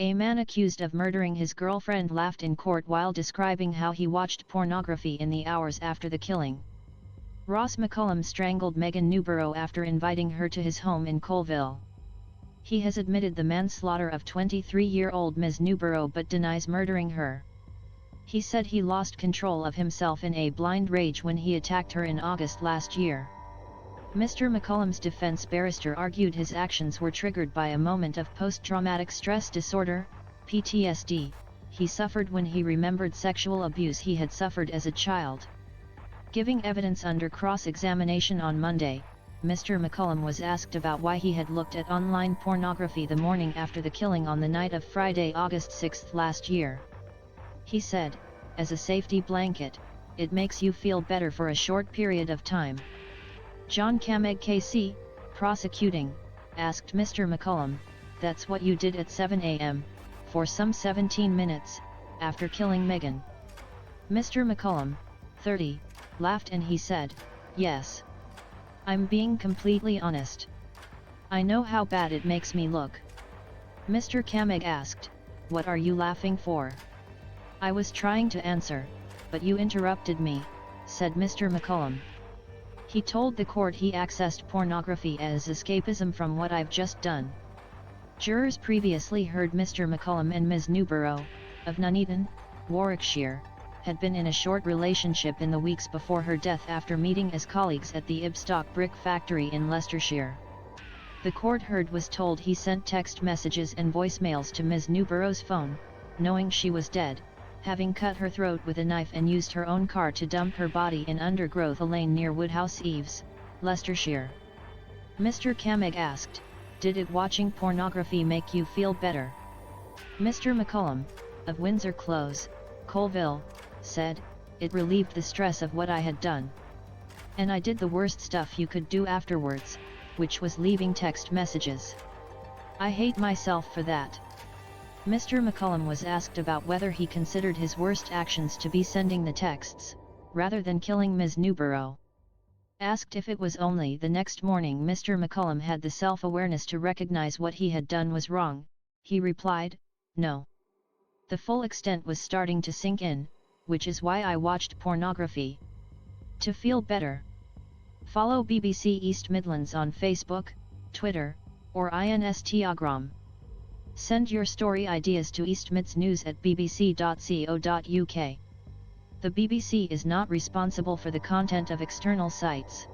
A man accused of murdering his girlfriend laughed in court while describing how he watched pornography in the hours after the killing. Ross McCullum strangled Megan Newborough after inviting her to his home in Coalville. He has admitted the manslaughter of 23-year-old Ms Newborough but denies murdering her. He said he lost control of himself in a blind rage when he attacked her in August last year. Mr. McCullum's defense barrister argued his actions were triggered by a moment of post-traumatic stress disorder, PTSD, he suffered when he remembered sexual abuse he had suffered as a child. Giving evidence under cross-examination on Monday, Mr. McCullum was asked about why he had looked at online pornography the morning after the killing on the night of Friday, August 6 last year. He said, "As a safety blanket, it makes you feel better for a short period of time." John Cameg KC, prosecuting, asked Mr. McCullum, "That's what you did at 7 a.m., for some 17 minutes, after killing Megan?" Mr. McCullum, 30, laughed and he said, "Yes. I'm being completely honest. I know how bad it makes me look." Mr. Cameg asked, "What are you laughing for?" "I was trying to answer, but you interrupted me," said Mr. McCullum. He told the court he accessed pornography as escapism from what I've just done. Jurors previously heard Mr. McCullum and Ms Newborough, of Nuneaton, Warwickshire, had been in a short relationship in the weeks before her death after meeting as colleagues at the Ibstock brick factory in Leicestershire. The court heard was told he sent text messages and voicemails to Ms Newborough's phone, knowing she was dead, having cut her throat with a knife and used her own car to dump her body in undergrowth lane near Woodhouse Eaves, Leicestershire. Mr. Cameg asked, "Did it watching pornography make you feel better?" Mr. McCullum, of Windsor Close, Coalville, said, "It relieved the stress of what I had done. And I did the worst stuff you could do afterwards, which was leaving text messages. I hate myself for that." Mr. McCullum was asked about whether he considered his worst actions to be sending the texts, rather than killing Ms Newborough. Asked if it was only the next morning Mr. McCullum had the self-awareness to recognize what he had done was wrong, he replied, "No. The full extent was starting to sink in, which is why I watched pornography. To feel better." Follow BBC East Midlands on Facebook, Twitter, or Instagram. Send your story ideas to eastmidsnews@bbc.co.uk. The BBC is not responsible for the content of external sites.